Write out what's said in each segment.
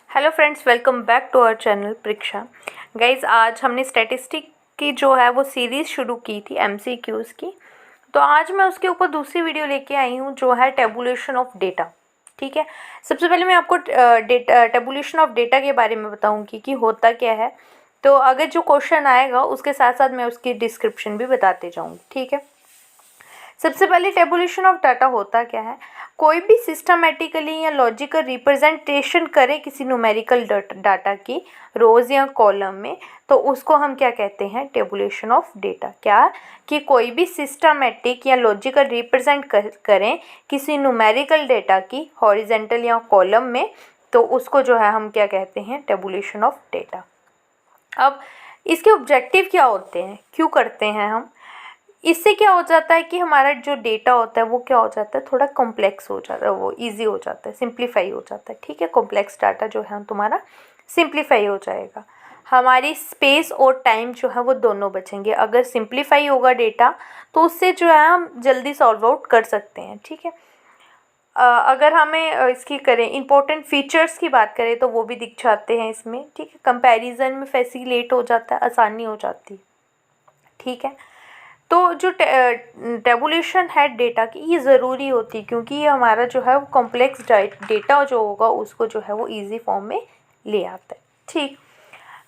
Hello friends, welcome back to our channel Pariksha. Guys, आज हमने statistic की जो है वो सीरीज़ शुरू की थी एमसीक्यूज़ की। तो आज मैं उसके ऊपर दूसरी वीडियो लेके आई हूँ जो है टेबुलेशन ऑफ डेटा। ठीक है, सबसे पहले मैं आपको टेबुलेशन ऑफ डेटा के बारे में बताऊँगी कि होता क्या है। तो अगर जो क्वेश्चन आएगा उसके साथ साथ मैं उसकी डिस्क्रिप्शन भी बताते जाऊँगी। ठीक है, सबसे पहले टेबुलेशन ऑफ डाटा होता क्या है। कोई भी सिस्टमेटिकली या लॉजिकल रिप्रेजेंटेशन करे किसी न्यूमेरिकल डाटा की रोज़ या कॉलम में, तो उसको हम क्या कहते हैं, टेबुलेशन ऑफ डेटा। क्या कि कोई भी सिस्टमेटिक या लॉजिकल रिप्रेजेंट करें किसी न्यूमेरिकल डेटा की हॉरिजेंटल या कॉलम में, तो उसको जो है हम क्या कहते हैं, टेबुलेशन ऑफ डेटा। अब इसके ऑब्जेक्टिव क्या होते हैं, क्यों करते हैं हम। इससे क्या हो जाता है कि हमारा जो डेटा होता है वो क्या हो जाता है, थोड़ा कॉम्प्लेक्स हो जाता है, वो इजी हो जाता है, सिंप्लीफाई हो जाता है। ठीक है, कॉम्प्लेक्स डाटा जो है तुम्हारा सिंप्लीफाई हो जाएगा। हमारी स्पेस और टाइम जो है वो दोनों बचेंगे। अगर सिंप्लीफाई होगा डेटा तो उससे जो है हम जल्दी सॉल्व आउट कर सकते हैं। ठीक है, अगर हमें इसकी करें इंपॉर्टेंट फीचर्स की बात करें तो वो भी दिख जाते हैं इसमें। ठीक है, कंपैरिजन में फैसिलिटेट हो जाता है, आसानी हो जाती है। ठीक है, तो जो टेबुलेशन है डेटा की, ये ज़रूरी होती है क्योंकि ये हमारा जो है वो कॉम्प्लेक्स डेटा जो होगा उसको जो है वो इजी फॉर्म में ले आता है। ठीक,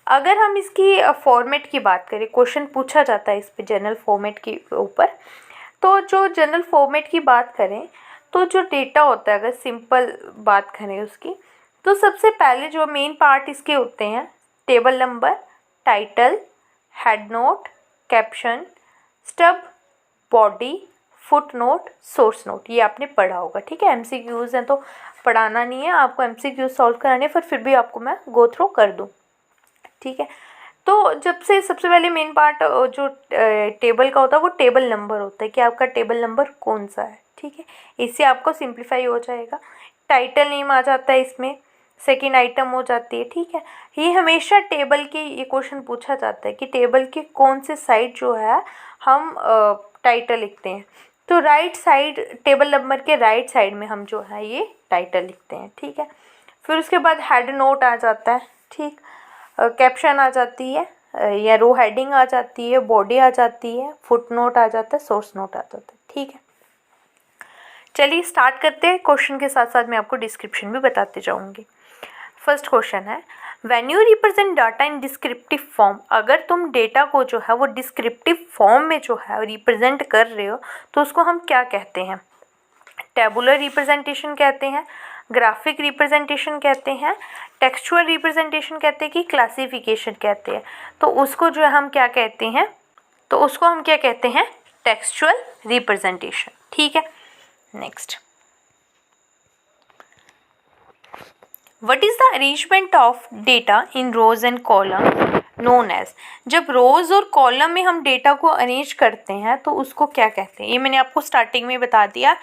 अगर हम इसकी फॉर्मेट की बात करें, क्वेश्चन पूछा जाता है इस पे जनरल फॉर्मेट के ऊपर। तो जो जनरल फॉर्मेट की बात करें तो जो डेटा होता है, अगर सिंपल बात करें उसकी, तो सबसे पहले जो मेन पार्ट इसके होते हैं, table number, title, head note, caption, stub, body, foot note, source note. ये आपने पढ़ा होगा। ठीक है, एमसीक्यूज़ हैं तो पढ़ाना नहीं है आपको, एमसीक्यूज़ सॉल्व कराने, फिर भी आपको मैं गो थ्रू कर दूँ। ठीक है, तो जब से सबसे पहले मेन पार्ट जो टेबल का होता है वो टेबल नंबर होता है कि आपका टेबल नंबर कौन सा है। ठीक है, इससे आपको सिंप्लीफाई हो जाएगा। टाइटल नेम आ जाता है इसमें, सेकेंड आइटम हो जाती है। ठीक है, ये हमेशा टेबल के, ये क्वेश्चन पूछा जाता है कि टेबल के कौन से साइड जो है हम टाइटल लिखते हैं। तो राइट साइड, टेबल नंबर के राइट साइड में हम जो है ये टाइटल लिखते हैं। ठीक है, फिर उसके बाद हेड नोट आ जाता है। ठीक, कैप्शन आ जाती है या रो हेडिंग आ जाती है, बॉडी आ जाती है, फुट नोट आ जाता है, सोर्स नोट आ जाता है। ठीक है, चलिए स्टार्ट करते हैं। क्वेश्चन के साथ साथ मैं आपको डिस्क्रिप्शन भी बताते जाऊंगी। फर्स्ट क्वेश्चन है, when you represent data in descriptive form. अगर तुम डेटा को जो है वो डिस्क्रिप्टिव फॉर्म में जो है रिप्रेजेंट कर रहे हो तो उसको हम क्या कहते हैं, टेबुलर रिप्रेजेंटेशन कहते हैं, ग्राफिक रिप्रेजेंटेशन कहते हैं, टेक्सचुअल रिप्रेजेंटेशन कहते हैं कि क्लासिफिकेशन कहते हैं। तो उसको जो है हम क्या कहते हैं, तो उसको हम क्या कहते हैं, टेक्सचुअल रिप्रेजेंटेशन। ठीक है, next, what is the arrangement of data in rows and column known as. जब रोज और कॉलम में हम डेटा को अरेंज करते हैं तो उसको क्या कहते हैं। ये मैंने आपको स्टार्टिंग में बता दिया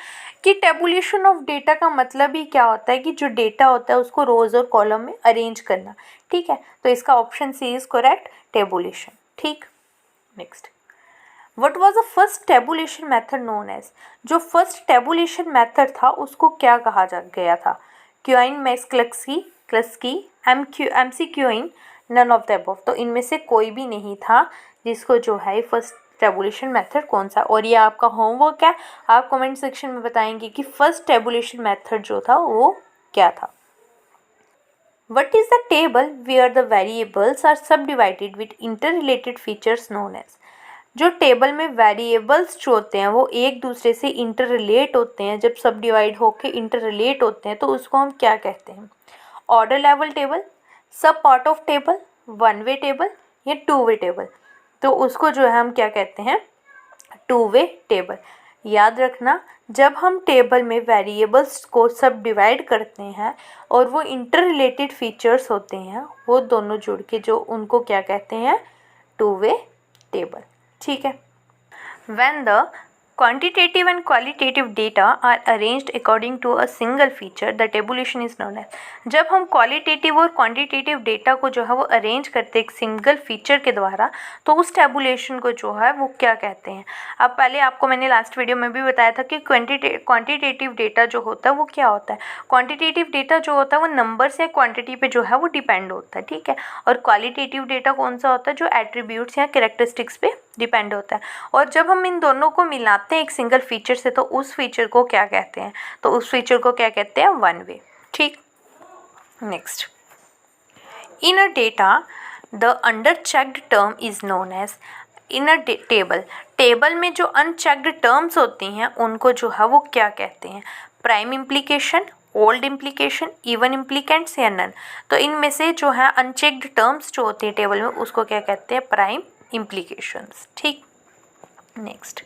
कि टेबुलेशन ऑफ डेटा का मतलब ही क्या होता है कि जो डेटा होता है उसको रोज और कॉलम में अरेंज करना। ठीक है, तो इसका option C is correct, tabulation. ठीक, next, what was the first tabulation method known as. जो फर्स्ट टेबुलेशन मेथड था उसको क्या कहा गया था, Quine, McCluskey, McQueen, none of the above. तो इनमें से कोई भी नहीं था जिसको जो है फर्स्ट टेबुलेशन मेथड कौन सा। और ये आपका होमवर्क है, आप कमेंट सेक्शन में बताएंगे कि फर्स्ट टेबुलेशन मेथड जो था वो क्या था। What is the table where the variables are subdivided with interrelated features known as। जो टेबल में वेरिएबल्स जो होते हैं वो एक दूसरे से इंटर रिलेट होते हैं, जब सब डिवाइड होके इंटर रिलेट होते हैं तो उसको हम क्या कहते हैं, ऑर्डर लेवल टेबल, सब part of table, one way table या टू वे टेबल। तो उसको जो है हम क्या कहते हैं, टू वे टेबल। याद रखना, जब हम टेबल में वेरिएबल्स को सब डिवाइड करते हैं और वो इंटर रिलेटेड फीचर्स होते हैं, वो दोनों जुड़ के जो उनको क्या कहते हैं, टू वे टेबल। ठीक है, when the Quantitative and qualitative data are arranged according to a single feature. The tabulation is known as. जब हम क्वालिटेटिव और क्वांटिटेटिव डेटा को जो है वो अरेंज करते हैं एक सिंगल फीचर के द्वारा, तो उस टेबुलेशन को जो है वो क्या कहते हैं। अब पहले आपको मैंने लास्ट वीडियो में भी बताया था कि क्वांटिटेटिव डेटा जो होता है वो क्या होता है। क्वांटिटेटिव डेटा जो होता है वो नंबर्स या क्वांटिटी पे जो है वो डिपेंड होता है, ठीक है। और क्वालिटेटिव डेटा कौन सा होता है, जो एट्रीब्यूट्स या कैरेक्टरिस्टिक्स पे डिपेंड होता है। और जब हम इन दोनों को मिलाते हैं एक सिंगल फीचर से, तो उस फीचर को क्या कहते हैं, तो उस फीचर को क्या कहते हैं, वन वे, ठीक। Next, in a data the underchecked term is known as. In a table में जो अनचेक्ड टर्म्स होती हैं उनको जो है वो क्या कहते हैं, prime implication, old implication, even implicants या नन। तो इनमें से जो है अनचेक्ड टर्म्स जो होती है टेबल में उसको क्या कहते हैं, प्राइम implications, ठीक। Next,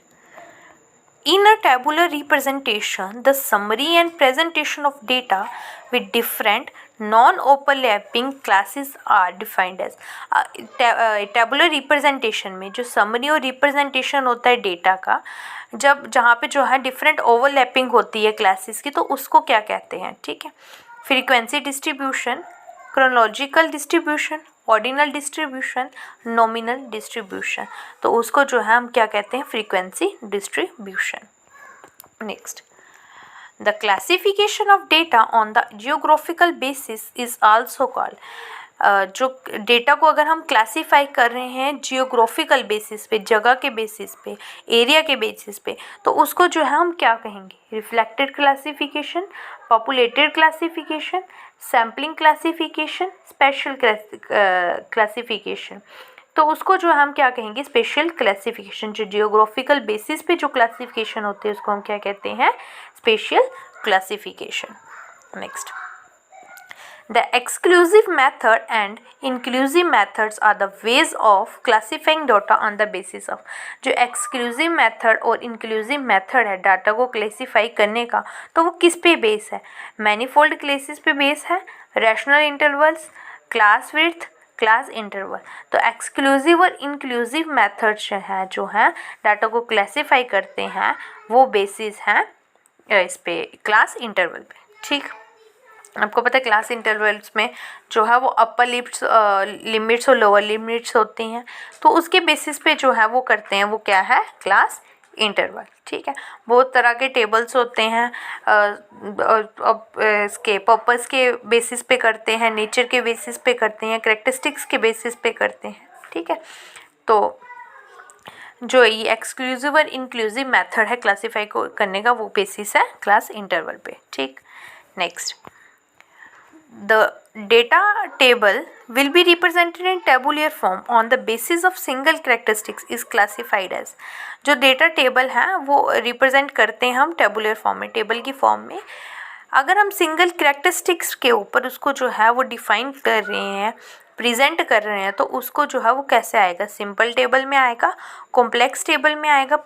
in a tabular representation the summary and presentation of data with different non-overlapping classes are defined as। tabular representation में जो summary और representation होता है डेटा का, जब जहाँ पे जो है डिफरेंट ओवरलैपिंग होती है क्लासेस की, तो उसको क्या कहते हैं, ठीक है। Frequency distribution, chronological distribution, ordinal distribution, nominal distribution, तो उसको जो है हम क्या कहते हैं, frequency distribution. Next, the classification of data on the geographical basis is also called. जो डेटा को अगर हम क्लासीफाई कर रहे हैं जियोग्राफिकल बेसिस पे, जगह के बेसिस पे, एरिया के बेसिस पे, तो उसको जो है हम क्या कहेंगे, reflected classification, populated classification, sampling classification, special classification. तो उसको जो हम क्या कहेंगे, स्पेशल क्लासिफिकेशन। जो जियोग्राफिकल बेसिस पे जो क्लासिफिकेशन होती है उसको हम क्या कहते हैं, special classification. Next, the exclusive method and inclusive methods are the ways of classifying data on the basis of। जो exclusive method और inclusive method है डाटा को क्लेसिफाई करने का, तो वो किस पे बेस है, मैनीफोल्ड क्लासेस पे बेस है, rational intervals, class width, class interval. तो एक्सक्लूसिव और इंक्लूसिव मेथड्स जो हैं डाटा को क्लासीफाई करते हैं वो बेसिस हैं इस पे, क्लास इंटरवल पे, ठीक। आपको पता है क्लास इंटरवल्स में जो है वो अपर लिमिट्स और लोअर लिमिट्स होती हैं, तो उसके बेसिस पे जो है वो करते हैं, वो क्या है, क्लास इंटरवल, ठीक है। बहुत तरह के टेबल्स होते हैं, इसके पर्पस के बेसिस पे करते हैं, नेचर के बेसिस पे करते हैं, कैरेक्टरिस्टिक्स के बेसिस पे करते हैं, ठीक है। तो जो ये एक्सक्लूसिव और इंक्लूसिव मेथड है क्लासीफाई को करने का, वो बेसिस है क्लास इंटरवल पे, ठीक। Next, the data table will be represented in tabular form on the basis of single characteristics is classified as। जो डेटा टेबल है वो रिप्रेजेंट करते हैं हम टेबुलर फॉर्म में, टेबल की फॉर्म में। अगर हम सिंगल कैरेक्टरिस्टिक्स के ऊपर उसको जो है वो डिफाइन कर रहे हैं, प्रेजेंट कर रहे हैं, तो उसको जो है वो कैसे आएगा, सिंपल टेबल में आएगा, कॉम्प्लेक्स टेबल में आएगा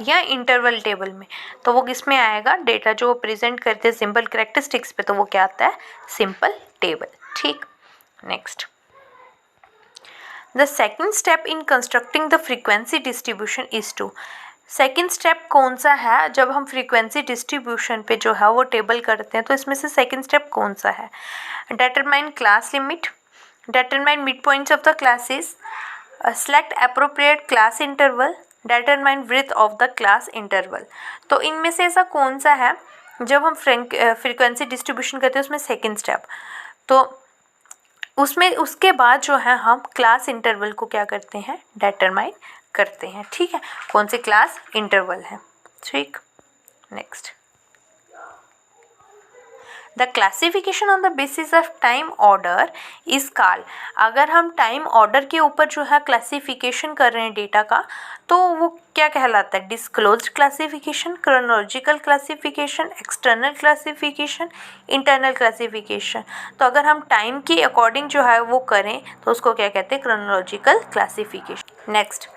या इंटरवल टेबल में। तो वो किस में आएगा, डेटा जो प्रेजेंट करते हैं सिंपल कैरेक्टरिस्टिक्स पे, तो वो क्या आता है, सिंपल टेबल, ठीक। Next, the second step in constructing the frequency distribution is two. Second step कौन सा है जब हम फ्रीक्वेंसी डिस्ट्रीब्यूशन पे जो है वो टेबल करते हैं, तो इसमें से सेकंड स्टेप कौन सा है, determine class limit, determine mid points of the classes, select appropriate class interval, determine width of the class interval. तो इनमें से ऐसा कौन सा है जब हम फ्रीक्वेंसी डिस्ट्रीब्यूशन करते हैं उसमें सेकंड स्टेप, तो उसमें उसके बाद जो है हम क्लास इंटरवल को क्या करते हैं, डिटरमाइन करते हैं, ठीक है, कौन से क्लास इंटरवल है, ठीक। Next, the classification on the basis of time order is called. अगर हम टाइम ऑर्डर के ऊपर जो है क्लासिफिकेशन कर रहे हैं डेटा का, तो वो क्या कहलाता है, disclosed classification, chronological classification, external classification, internal classification. तो अगर हम टाइम के अकॉर्डिंग जो है वो करें तो उसको क्या कहते हैं, chronological classification. Next,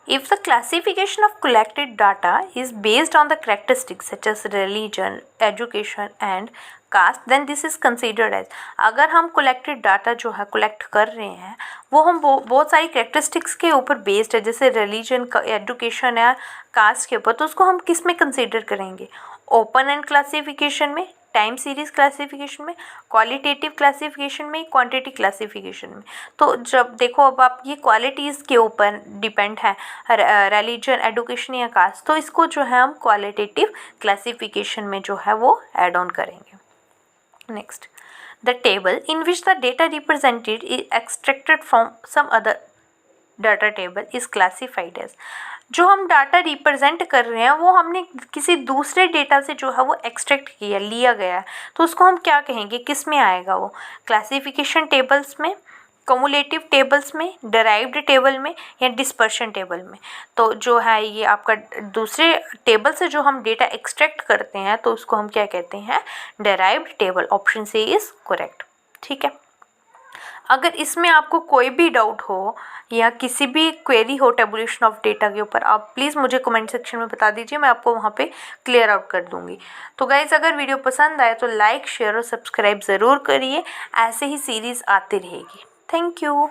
If the classification of collected data is based on the characteristics such as religion, education and caste, then this is considered as, अगर हम कलेक्टेड डाटा जो है कलेक्ट कर रहे हैं वो हम बहुत सारी कैरेक्टरिस्टिक्स के ऊपर बेस्ड है, जैसे रिलीजन, एजुकेशन या कास्ट के ऊपर, तो उसको हम किस में कंसिडर करेंगे? ओपन एंड क्लासिफिकेशन में, टाइम सीरीज क्लासिफिकेशन में, क्वालिटेटिव क्लासिफिकेशन में, क्वांटिटी क्लासिफिकेशन में। तो जब देखो अब आप ये क्वालिटीज़ के ऊपर डिपेंड है, रिलीजन, एजुकेशन या कास्ट, तो इसको जो है हम क्वालिटेटिव क्लासिफिकेशन में जो है वो ऐड ऑन करेंगे। Next, the table in which the data represented is extracted from some other data table is classified as, जो हम डाटा रिप्रेजेंट कर रहे हैं वो हमने किसी दूसरे डेटा से जो है वो एक्सट्रैक्ट किया, लिया गया है, तो उसको हम क्या कहेंगे, किस में आएगा वो? क्लासिफिकेशन टेबल्स में, कमुलेटिव टेबल्स में, डेराइव्ड टेबल में या डिस्पर्शन टेबल में। तो जो है ये आपका दूसरे टेबल से जो हम डेटा एक्सट्रैक्ट करते हैं तो उसको हम क्या कहते हैं? Derived table. Option C is correct. ठीक है, अगर इसमें आपको कोई भी डाउट हो या किसी भी क्वेरी हो टेबुलेशन ऑफ डेटा के ऊपर, आप प्लीज़ मुझे कमेंट सेक्शन में बता दीजिए, मैं आपको वहाँ पे क्लियर आउट कर दूँगी। तो गाइज़, अगर वीडियो पसंद आए तो लाइक, शेयर और सब्सक्राइब ज़रूर करिए, ऐसे ही सीरीज़ आती रहेगी। Thank you.